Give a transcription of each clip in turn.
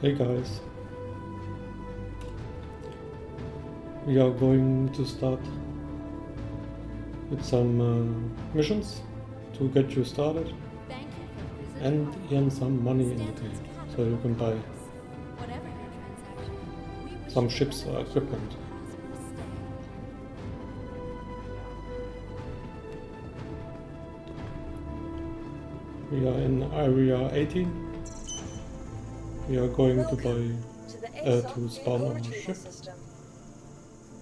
Hey guys, we are going to start with some missions to get you started and earn some money in the game, so you can buy some ships or equipment. We are in area 18. We are going to spawn our ship,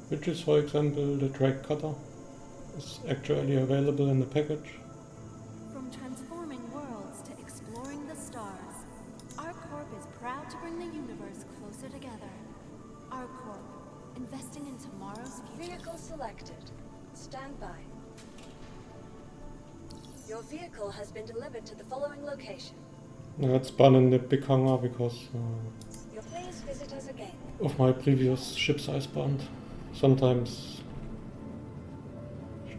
which is, for example, the drag cutter is actually available in the package. From transforming worlds to exploring the stars, our corp is proud to bring the universe closer together. Our corp, investing in tomorrow's future. Vehicle selected. Stand by. Your vehicle has been delivered to the following location. Let's spawn in the big hangar because Please visit us again. of my previous ships I spawned. Sometimes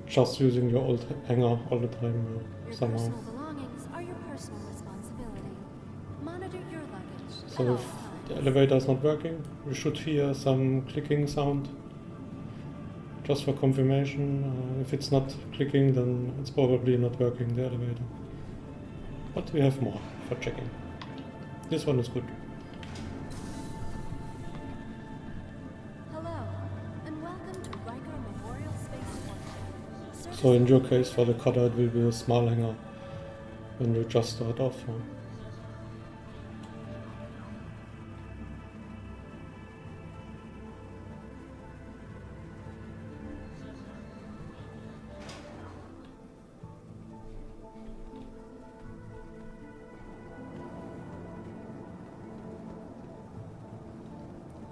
just using your old hangar all the time Your somehow. personal belongings are your personal responsibility. Monitor your luggage. So at all if times. the elevator is not working, you should hear some clicking sound just for confirmation. If it's not clicking, then it's probably not working, the elevator. But we have more for checking. This one is good. Hello, and welcome to Riker Memorial Spaceport. So in your case, for the cutter, it will be a small hangar when you just start off.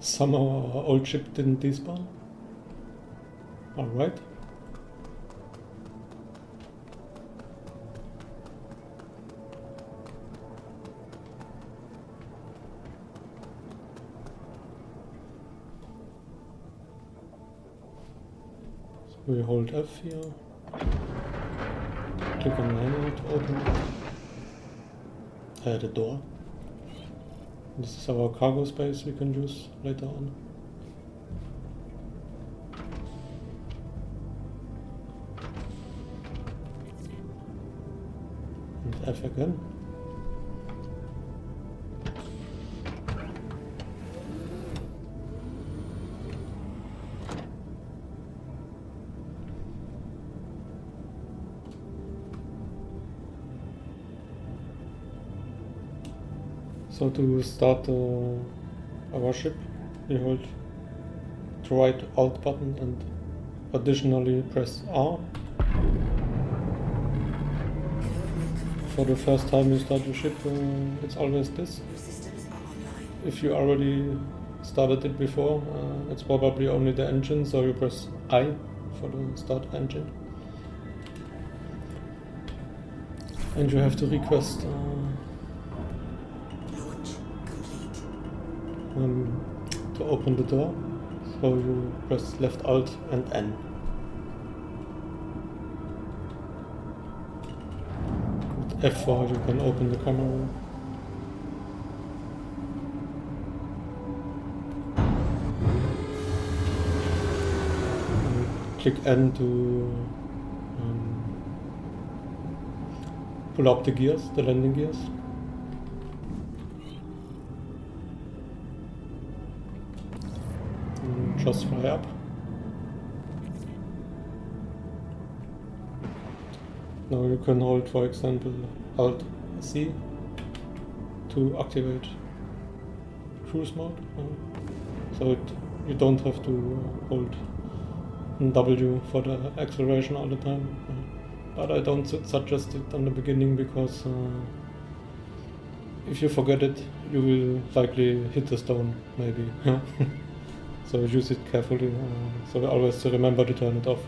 Somehow our old ship didn't despawn. Alright. So we hold F here. Click on the handle to open it. The door. This is our cargo space we can use later on. And F again. So to start our ship, we hold the right Alt button and additionally press R. For the first time you start your ship, it's always this. If you already started it before, it's probably only the engine, so you press I for the start engine. And you have to request to open the door, so you press left Alt and N. With F4 you can open the camera. And click N to pull up the gears, the landing gears. Just fly up. Now you can hold, for example, Alt C to activate cruise mode. So you don't have to hold W for the acceleration all the time. But I don't suggest it on the beginning because if you forget it, you will likely hit the stone, maybe. So use it carefully, so always remember to turn it off.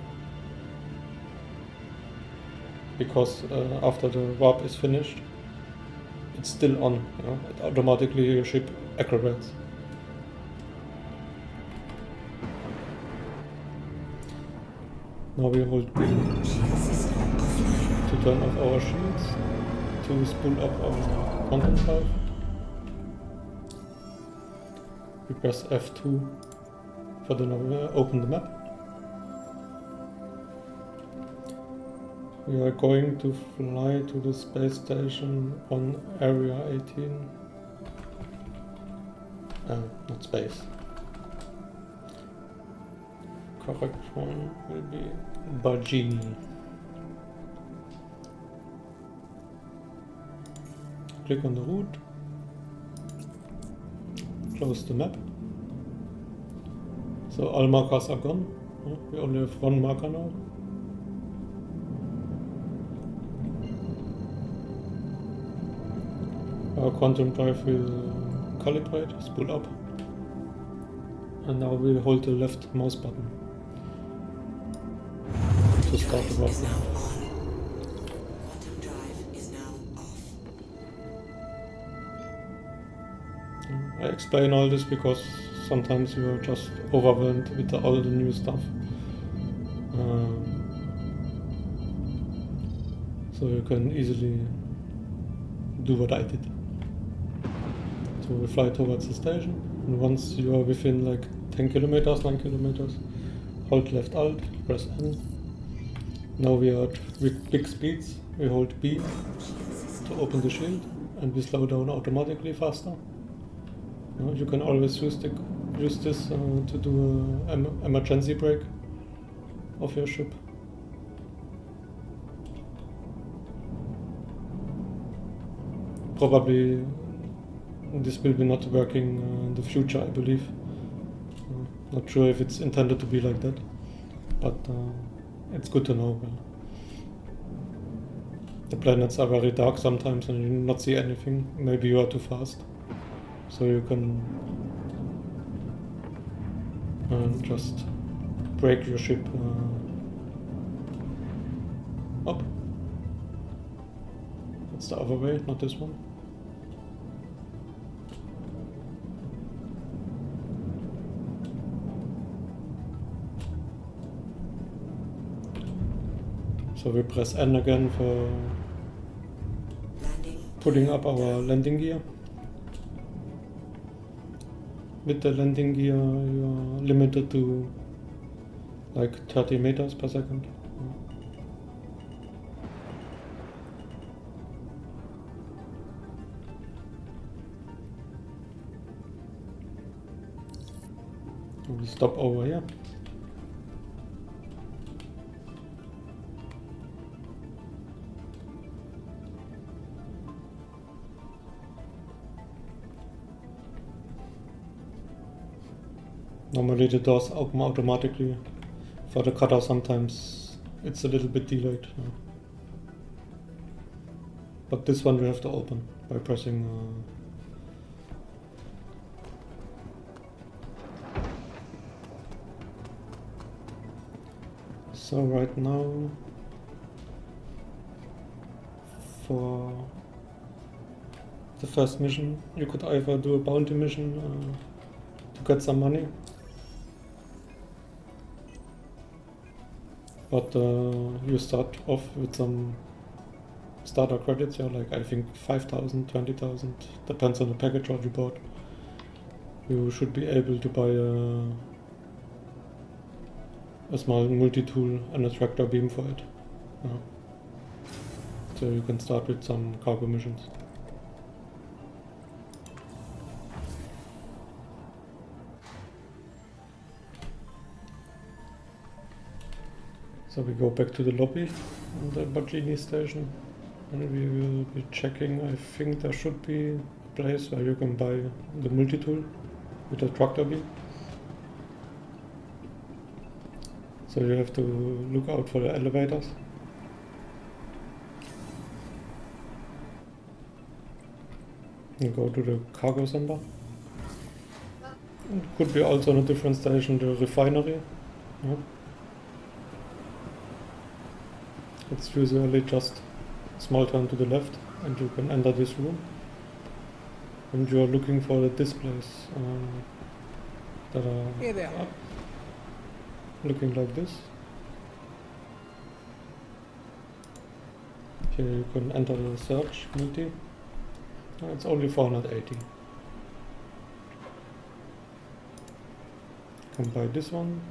Because after the warp is finished, it's still on, it automatically your ship accelerates. Now we hold B to turn off our shields, to spool up our content drive. We press F2 for the open the map. We are going to fly to the space station on area 18. Not space. Correct one will be Baijini. Click on the route. Close the map. So all markers are gone. We only have one marker now. Our quantum drive will calibrate, spool up. And now we'll hold the left mouse button to start the rocket. Quantum drive is now off. I explain all this because sometimes you are just overwhelmed with all the new stuff. So you can easily do what I did. So we fly towards the station, and once you are within like 10 kilometers, 9 kilometers, hold left alt, press N. Now we are with big speeds, we hold B to open the shield, and we slow down automatically faster. You can always use this to do an emergency brake of your ship. Probably this will be not working in the future, I believe. Not sure if it's intended to be like that, but it's good to know. The planets are very dark sometimes and you not see anything. Maybe you are too fast. So you can just brake your ship up. That's the other way, not this one. So we press N again for putting up our landing gear. With the landing gear you are limited to like 30 meters per second. We'll stop over here. Normally the doors open automatically. For the cutter sometimes it's a little bit delayed. But this one we have to open by pressing So right now for the first mission you could either do a bounty mission to get some money. But you start off with some starter credits, like I think 5,000, 20,000, depends on the package what you bought. You should be able to buy a small multi-tool and a tractor beam for it. So you can start with some cargo missions. So we go back to the lobby on the Baijini station and we will be checking. I think there should be a place where you can buy the multi-tool with a tractor beam. So you have to look out for the elevators. And go to the cargo center. It could be also on a different station, the refinery. It's usually just a small turn to the left and you can enter this room. And you are looking for the displays that are up, looking like this. Here you can enter the search multi. It's only 480. can buy this one.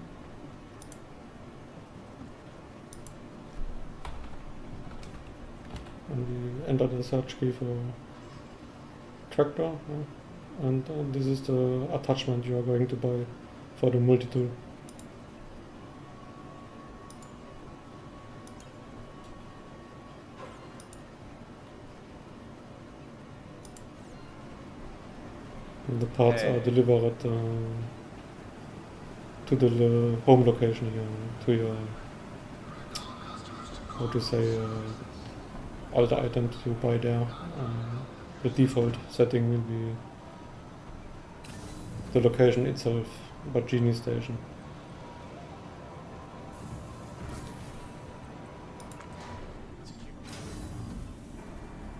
And we enter the search key for tractor, and this is the attachment you are going to buy for the multi-tool. And the parts are delivered to the home location here, to your, how to say, all the items you buy there. The default setting will be the location itself, Baijini station.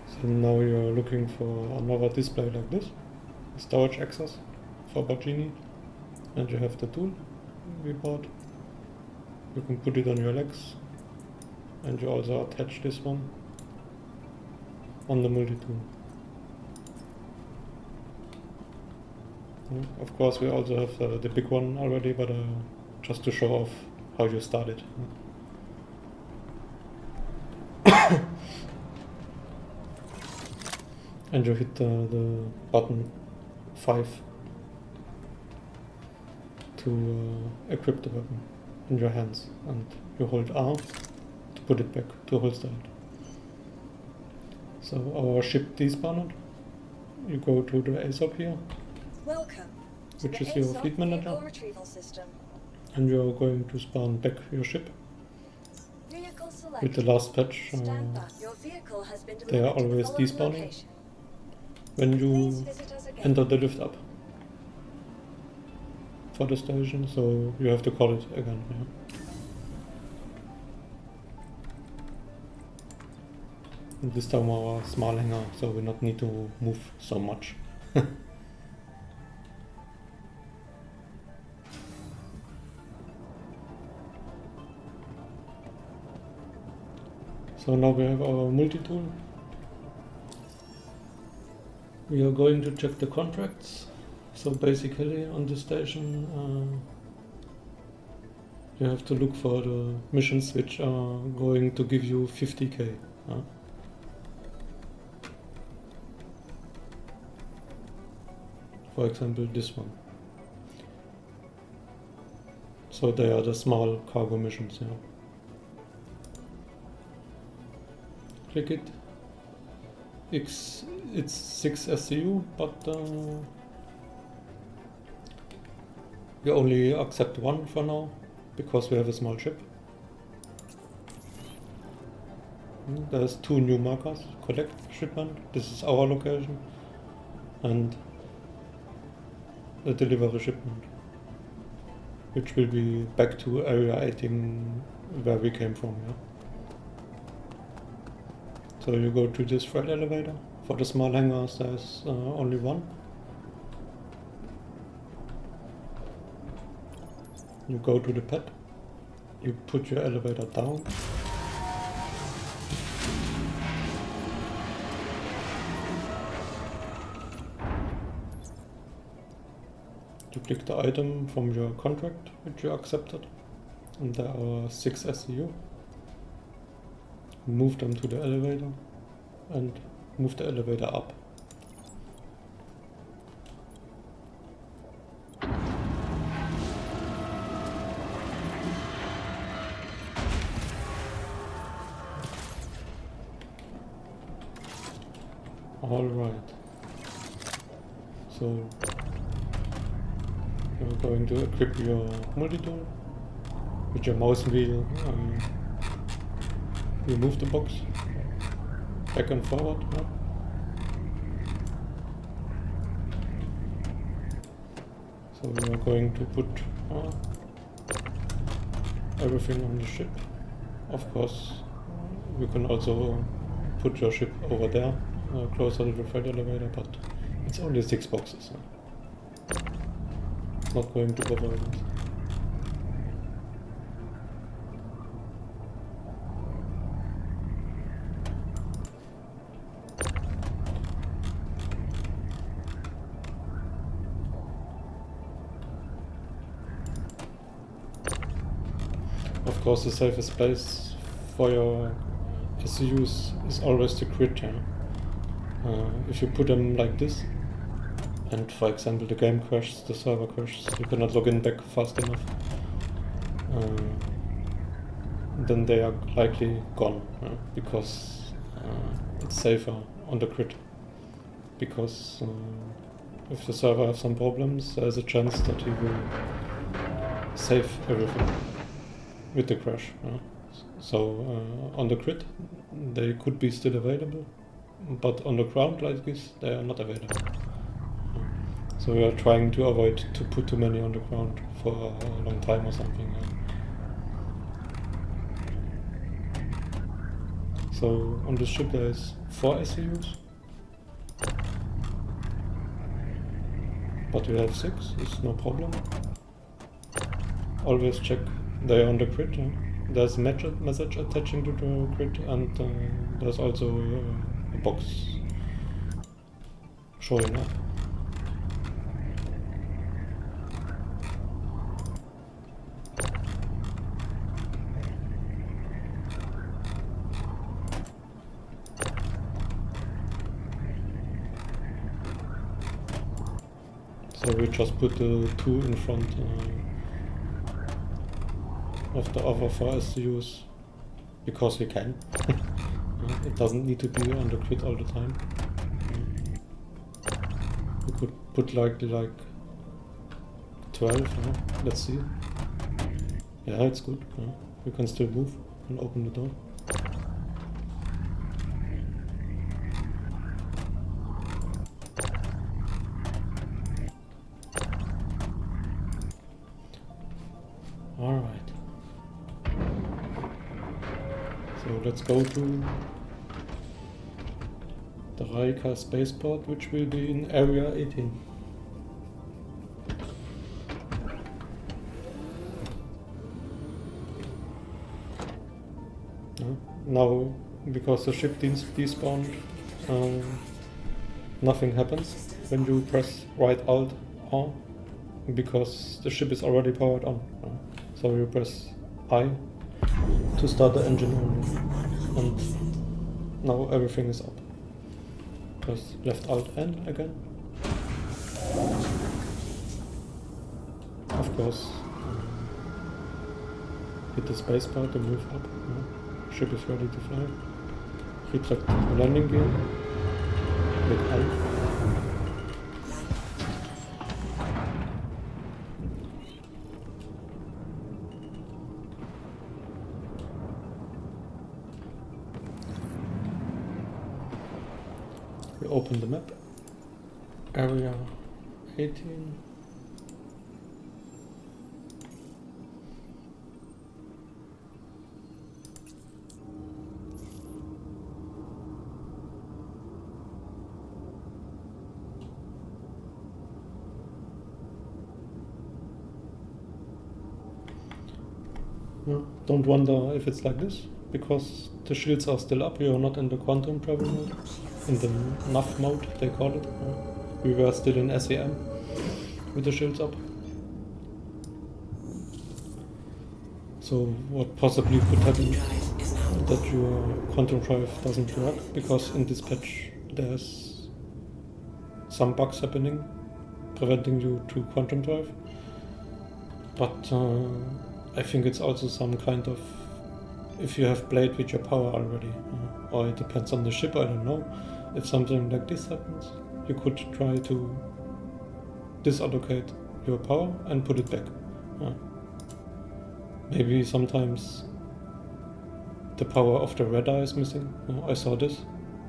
So now you're looking for another display like this, storage access for Baijini, and you have the tool we bought. You can put it on your legs, and you also attach this one on the multi-tool. Of course we also have the big one already, but just to show off how you start it. And you hit the button 5 to equip the weapon in your hands, and you hold R to put it back, to holster it. So our ship despawned. You go to the ASOP here, Welcome to which the is your ASOP fleet manager, vehicle retrieval system. and you are going to spawn back your ship. Vehicle With selected. the last patch, Stand by. Your vehicle has been they are delivered to the always following despawning location. when Please you visit us again. enter the lift up for the station, so you have to call it again. Yeah. And this time our small hangar, so we not need to move so much. So now we have our multi-tool. We are going to check the contracts. So basically on this station you have to look for the missions which are going to give you 50k. For example, this one. So they are the small cargo missions. Yeah. Click it. It's 6 SCU, but we only accept one for now because we have a small ship. There's 2 new markers: collect shipment, this is our location, and the delivery shipment, which will be back to area 18 where we came from. Yeah? So you go to this freight elevator. For the small hangars there's only one. You go to the pad, you put your elevator down, you click the item from your contract which you accepted, and there are 6 SCU. Move them to the elevator and move the elevator up. Alright. So you're going to equip your multi-tool with your mouse wheel. You move the box back and forward. Yeah. So we are going to put everything on the ship. Of course, you can also put your ship over there, closer to the freight elevator, but it's only 6 boxes. Not going to bother with it. Of course, the safest place for your SCUs is always the grid channel. If you put them like this, and for example the game crashes, the server crashes, you cannot log in back fast enough, then they are likely gone, because it's safer on the grid. Because if the server has some problems, there's a chance that he will save everything with the crash. So on the grid they could be still available, but on the ground like this they are not available. So we are trying to avoid to put too many on the ground for a long time or something. So on this ship there is 4 SCUs, but we have 6, it's no problem. Always check they are on the grid. There's a message attaching to the grid, and there's also a box showing up. So we just put the 2 in front of the other 4 SCUs because we can. It doesn't need to be on the grid all the time. We could put like 12. Let's see. Yeah, it's good. We can still move and open the door. Alright. So let's go to the Raika spaceport, which will be in Area 18. Now, because the ship despawned, nothing happens when you press right Alt R, because the ship is already powered on. So you press I to start the engine only, and now everything is up. Press left Alt N again. Of course, hit the spacebar to move up. Ship is ready to fly. Retract the landing gear with L. We open the map. Area 18. Don't wonder if it's like this, because the shields are still up. We are not in the quantum travel mode, in the NAF mode they call it. We were still in SEM with the shields up. So what possibly could happen that your quantum drive doesn't work, because in this patch there's some bugs happening preventing you to quantum drive. But I think it's also some kind of, if you have played with your power already, or it depends on the ship, I don't know. If something like this happens, you could try to disallocate your power and put it back. Maybe sometimes the power of the radar is missing. I saw this.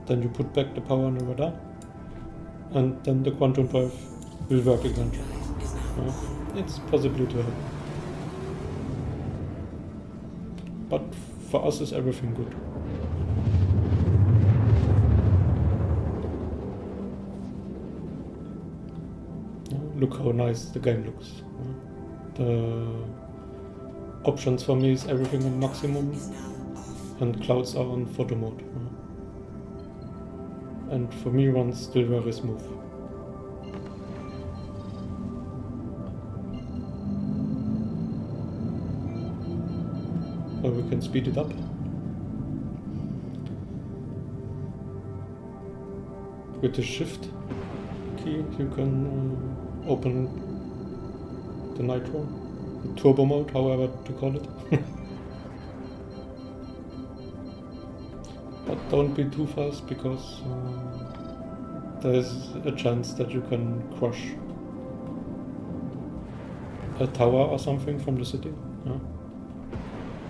Then you put back the power on the radar, and then the quantum drive will work again. It's possibly to happen. But for us is everything good. Look how nice the game looks. The options for me is everything on maximum, and clouds are on photo mode. And for me runs still very smooth. we can speed it up. With the shift key you can open the nitro, the turbo mode, however to call it. But don't be too fast, because there's a chance that you can crush a tower or something from the city. Yeah?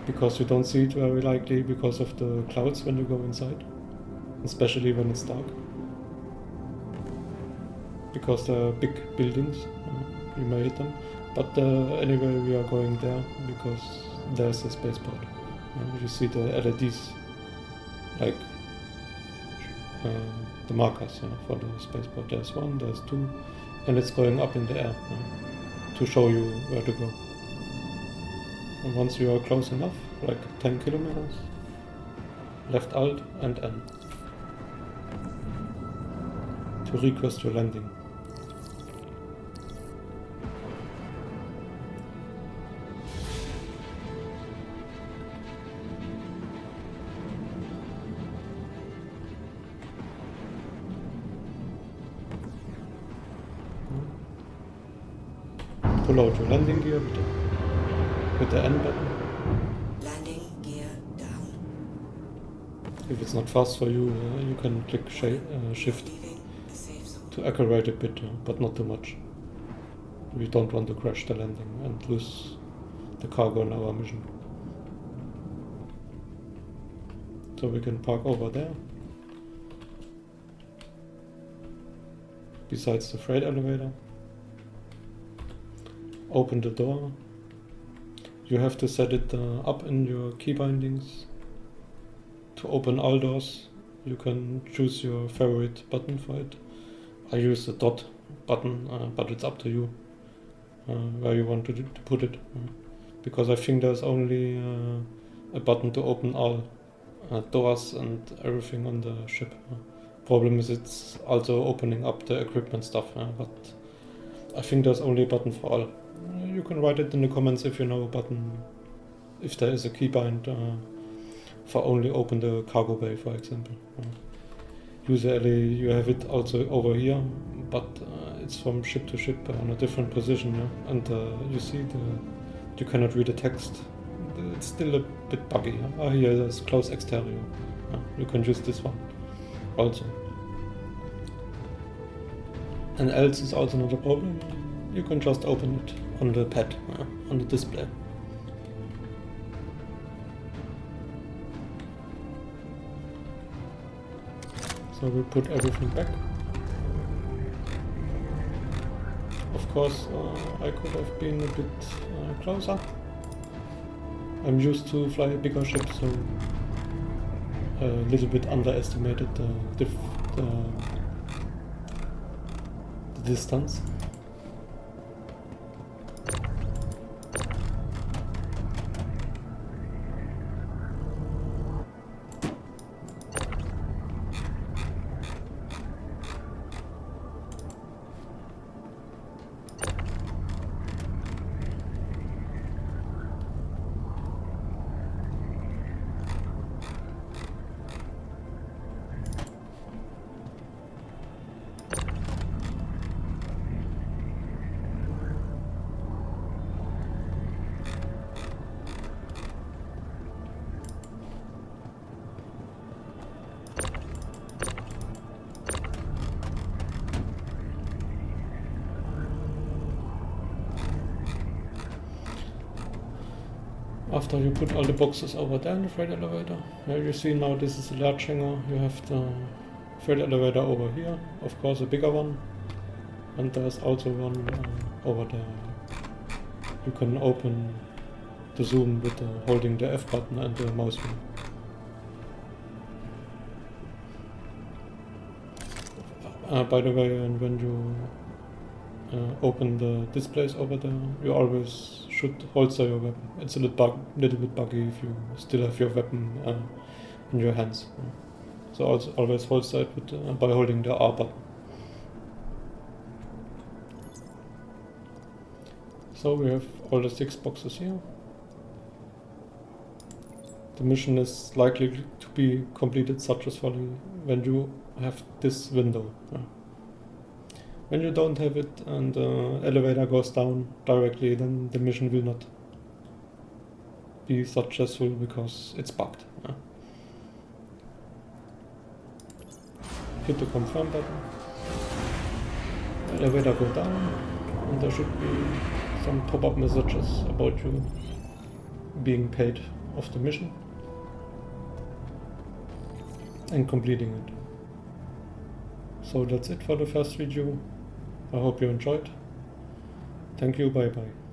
Because you don't see it very likely because of the clouds when you go inside, especially when it's dark. Because they're big buildings, you may hit them. But anyway, we are going there because there's a spaceport. You see the LEDs, like the markers for the spaceport. There's one, there's two, and it's going up in the air to show you where to go. And once you are close enough, like 10 kilometers, left Alt and N to request your landing. Pull out your landing gear with the N button. Landing gear down. If it's not fast for you, you can click shift Leaving the safe zone. to accelerate a bit, but not too much. We don't want to crash the landing and lose the cargo in our mission. So we can park over there, besides the freight elevator. Open the door. You have to set it up in your keybindings to open all doors. You can choose your favorite button for it. I use the dot button, but it's up to you where you want to put it, because I think there's only a button to open all doors and everything on the ship. Problem is it's also opening up the equipment stuff, but I think there's only a button for all. You can write it in the comments if you know a button, if there is a keybind for only open the cargo bay, for example. Usually you have it also over here, but it's from ship to ship on a different position, and you see you cannot read the text. It's still a bit buggy. Here there's close exterior. You can use this one also. And else is also not a problem. You can just open it on the pad, on the display. So we put everything back. Of course, I could have been a bit closer. I'm used to fly a bigger ship, so a little bit underestimated the distance. After you put all the boxes over there in the freight elevator, you see now this is a large hangar. You have the freight elevator over here, of course a bigger one, and there's also one over there. You can open the zoom with holding the F button and the mouse wheel. By the way, and when you open the displays over there, you always should holster your weapon. It's a little bit buggy if you still have your weapon in your hands. So also always holster it with, by holding the R button. So we have all the 6 boxes here. The mission is likely to be completed successfully when you have this window. When you don't have it and the elevator goes down directly, then the mission will not be successful because it's bugged. Hit the confirm button. Elevator go down, and there should be some pop-up messages about you being paid off the mission and completing it. So that's it for the first video. I hope you enjoyed. Thank you, bye bye.